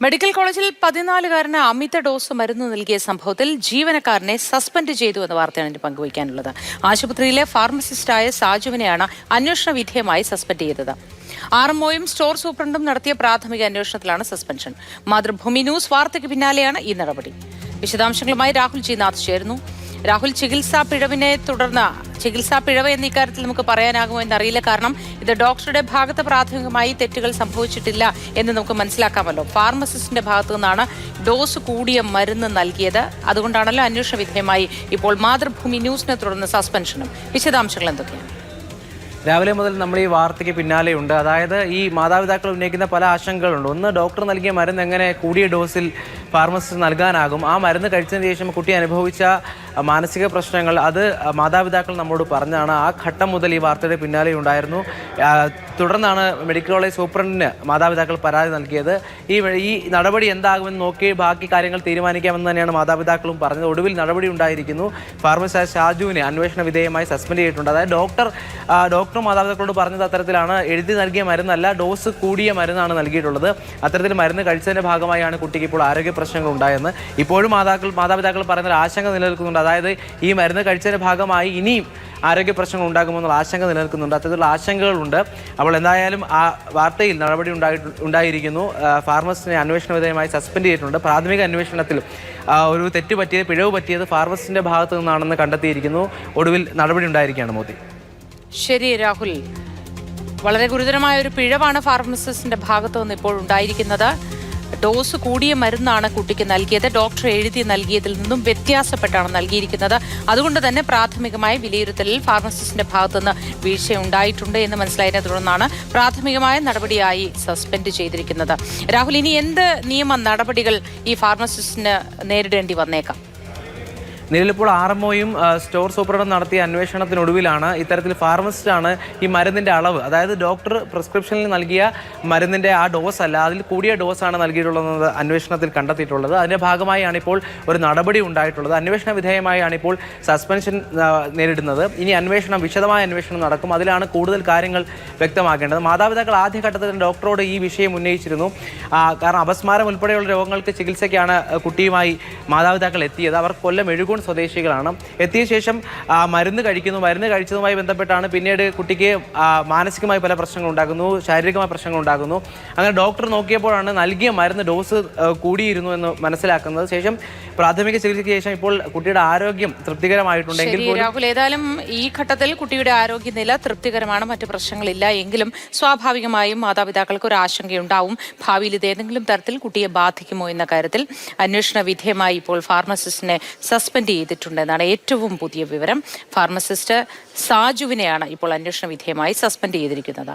Medical കോളേജിൽ 14-കാരന് അമിത dose മരുന്ന് നൽകിയ സംഭവത്തിൽ ജീവനക്കാരനെ സസ്പെൻഡ് ചെയ്തു എന്ന വാർത്തയാണ് പങ്കുവയ്ക്കാനുള്ളത്. ആശുപത്രിയിലെ ഫാർമസിസ്റ്റായ സാജുവിനെയാണ് അന്വേഷണ വിധേയമായി സസ്പെൻഡ് ചെയ്തത്. ആർഎംഒയും സ്റ്റോർ സൂപ്രണ്ടും നടത്തിയ പ്രാഥമിക അന്വേഷണത്തിലാണ് സസ്പെൻഷൻ. മാതൃഭൂമി ന്യൂസ് വാർത്തയ്ക്ക് പിന്നാലെയാണ് ഈ നടപടി. വിശദാംശങ്ങളുമായി രാഹുൽ ജി നാഥ് ചേരുന്നു. രാഹുൽ, ചികിത്സാ പിഴവ് എന്ന ഇക്കാര്യത്തിൽ നമുക്ക് പറയാനാകുമോ എന്നറിയില്ല. കാരണം ഇത് ഡോക്ടറുടെ ഭാഗത്ത് പ്രാഥമികമായി തെറ്റുകൾ സംഭവിച്ചിട്ടില്ല എന്ന് നമുക്ക് മനസ്സിലാക്കാമല്ലോ. ഫാർമസിസ്റ്റിന്റെ ഭാഗത്തു നിന്നാണ് ഡോസ് കൂടിയ മരുന്ന് നൽകിയത്. അതുകൊണ്ടാണല്ലോ അന്വേഷണ വിധേയമായി ഇപ്പോൾ മാതൃഭൂമി ന്യൂസിനെ തുടർന്ന് സസ്പെൻഷനും. വിശദാംശങ്ങൾ എന്തൊക്കെയാണ്? രാവിലെ മുതൽ നമ്മൾ ഈ വാർത്തയ്ക്ക് പിന്നാലെയുണ്ട്. അതായത് ഈ മാതാപിതാക്കൾ ഉന്നയിക്കുന്ന പല ആശങ്കകളുണ്ട്. ഒന്ന്, ഡോക്ടർ നൽകിയ മരുന്ന് എങ്ങനെ കൂടിയ ഡോസിൽ ഫാർമസിസ്റ്റ് നൽകാനാകും? ആ മരുന്ന് കഴിച്ചതിന് ശേഷം കുട്ടി അനുഭവിച്ച മാനസിക പ്രശ്നങ്ങൾ അത് മാതാപിതാക്കൾ നമ്മോട് പറഞ്ഞാണ്. ആ ഘട്ടം മുതൽ ഈ വാർത്തയുടെ പിന്നാലെ ഉണ്ടായിരുന്നു. തുടർന്നാണ് മെഡിക്കൽ കോളേജ് സൂപ്രണ്ടിന് മാതാപിതാക്കൾ പരാതി നൽകിയത്. ഈ നടപടി എന്താകുമെന്ന് നോക്കി ബാക്കി കാര്യങ്ങൾ തീരുമാനിക്കാമെന്ന് തന്നെയാണ് മാതാപിതാക്കളും പറഞ്ഞത്. ഒടുവിൽ നടപടി ഉണ്ടായിരിക്കുന്നു. ഫാർമസിസ്റ്റ് ഷാജുവിനെ അന്വേഷണ വിധേയമായി സസ്പെൻഡ് ചെയ്തിട്ടുണ്ട്. അതായത് ഡോക്ടർ മാതാപിതാക്കളോട് പറഞ്ഞത് അത്തരത്തിലാണ്, എഴുതി നൽകിയ മരുന്നല്ല, ഡോസ് കൂടിയ മരുന്നാണ് നൽകിയിട്ടുള്ളത്. അത്തരത്തിൽ മരുന്ന് കഴിച്ചതിൻ്റെ ഭാഗമായാണ് കുട്ടിക്ക് ഇപ്പോൾ ആരോഗ്യ പ്രശ്നങ്ങൾ ഉണ്ടായെന്ന് ഇപ്പോഴും മാതാപിതാക്കൾ പറയുന്ന ആശങ്ക നിലനിൽക്കുന്നുണ്ട്. അതായത് ഈ മരുന്ന് കഴിച്ചതിൻ്റെ ഭാഗമായി ഇനിയും ആരോഗ്യ പ്രശ്നങ്ങൾ ഉണ്ടാകുമെന്നുള്ള ആശങ്ക നിലനിൽക്കുന്നുണ്ട്. അത്തരത്തിലുള്ള ആശങ്കകളുണ്ട്. അപ്പോൾ എന്തായാലും ആ വാർത്തയിൽ നടപടി ഉണ്ടായിരിക്കുന്നു. ഫാർമസിസ്റ്റിനെ അന്വേഷണ വിധേയമായി സസ്പെൻഡ് ചെയ്തിട്ടുണ്ട്. പ്രാഥമിക അന്വേഷണത്തിൽ ഒരു പിഴവ് പറ്റിയത് ഫാർമസിസ്റ്റിൻ്റെ ഭാഗത്തു നിന്നാണെന്ന് കണ്ടെത്തിയിരിക്കുന്നു. ഒടുവിൽ നടപടി ഉണ്ടായിരിക്കുകയാണ്. മോദി, ശരി രാഹുൽ, വളരെ ഗുരുതരമായ ഒരു പിഴവാണ് ഫാർമസിസ്റ്റിന്റെ ഭാഗത്തു നിന്ന് ഇപ്പോൾ ഉണ്ടായിരിക്കുന്നത്. ഡോസ് കൂടിയ മരുന്നാണ് കുട്ടിക്ക് നൽകിയത്. ഡോക്ടർ എഴുതി നൽകിയതിൽ നിന്നും വ്യത്യാസപ്പെട്ടാണ് നൽകിയിരിക്കുന്നത്. അതുകൊണ്ട് തന്നെ പ്രാഥമികമായ വിലയിരുത്തലിൽ ഫാർമസിസ്റ്റിന്റെ ഭാഗത്തുനിന്ന് വീഴ്ചയുണ്ടായിട്ടുണ്ട് എന്ന് മനസ്സിലായതിനെ തുടർന്നാണ് പ്രാഥമികമായ നടപടിയായി സസ്പെൻഡ് ചെയ്തിരിക്കുന്നത്. രാഹുൽ, ഇനി എന്ത് നിയമ നടപടികൾ ഈ ഫാർമസിസ്റ്റിന് നേരിടേണ്ടി വന്നേക്കാം? നിലവിലിപ്പോൾ ആർഎംഒയും സ്റ്റോർ സൂപ്രണ്ടും നടത്തിയ അന്വേഷണത്തിനൊടുവിലാണ് ഇത്തരത്തിൽ ഫാർമസിസ്റ്റാണ് ഈ മരുന്നിൻ്റെ അളവ്, അതായത് ഡോക്ടർ പ്രിസ്ക്രിപ്ഷനിൽ നൽകിയ മരുന്നിൻ്റെ ആ ഡോസ് അല്ല, അതിൽ കൂടിയ ഡോസാണ് നൽകിയിട്ടുള്ളത് അന്വേഷണത്തിൽ കണ്ടെത്തിയിട്ടുള്ളത്. അതിൻ്റെ ഭാഗമായാണ് ഇപ്പോൾ ഒരു നടപടി ഉണ്ടായിട്ടുള്ളത്. അന്വേഷണ വിധേയമായാണ് ഇപ്പോൾ സസ്പെൻഷൻ നേരിടുന്നത്. ഇനി വിശദമായ അന്വേഷണം നടക്കും. അതിലാണ് കൂടുതൽ കാര്യങ്ങൾ വ്യക്തമാക്കേണ്ടത്. മാതാപിതാക്കൾ ആദ്യഘട്ടത്തിൽ ഡോക്ടറോട് ഈ വിഷയം ഉന്നയിച്ചിരുന്നു. കാരണം അപസ്മാരം ഉൾപ്പെടെയുള്ള രോഗങ്ങൾക്ക് ചികിത്സയ്ക്കാണ് കുട്ടിയുമായി മാതാപിതാക്കൾ എത്തിയത്. അവർ കൊല്ലം എഴുകോൺ സ്വദേശികളാണ്. എത്തിയ ശേഷം മരുന്ന് കഴിച്ചതുമായി ബന്ധപ്പെട്ടാണ് പിന്നീട് കുട്ടിക്ക് മാനസികമായി പല പ്രശ്നങ്ങൾ ഉണ്ടാകുന്നു, ശാരീരികമായ പ്രശ്നങ്ങൾ ഉണ്ടാകുന്നു. അങ്ങനെ ഡോക്ടർ നോക്കിയപ്പോഴാണ് നൽകിയ മരുന്ന് ഡോസ് കൂടിയിരുന്നു എന്ന് മനസ്സിലാക്കുന്നത്. ശേഷം പ്രാഥമിക ചികിത്സയ്ക്ക് ശേഷം ഇപ്പോൾ കുട്ടിയുടെ ആരോഗ്യം തൃപ്തികരമായിട്ടുണ്ടെങ്കിൽ രാഹുൽ, ഏതായാലും ഈ ഘട്ടത്തിൽ കുട്ടിയുടെ ആരോഗ്യനില തൃപ്തികരമാണ്, മറ്റു പ്രശ്നങ്ങളില്ല. എങ്കിലും സ്വാഭാവികമായും മാതാപിതാക്കൾക്ക് ഒരു ആശങ്കയുണ്ടാവും. ഭാവിയിൽ ഇത് ഏതെങ്കിലും തരത്തിൽ കുട്ടിയെ ബാധിക്കുമോ എന്ന കാര്യത്തിൽ അന്വേഷണ വിധേയമായി ഇപ്പോൾ ഫാർമസിസ്റ്റിനെ സസ്പെൻഡ് ചെയ്തിട്ടുണ്ടെന്നാണ് ഏറ്റവും പുതിയ വിവരം. ഫാർമസിസ്റ്റ് സാജുവിനെയാണ് ഇപ്പോൾ അന്വേഷണ വിധേയമായി സസ്പെൻഡ് ചെയ്തിരിക്കുന്നത്.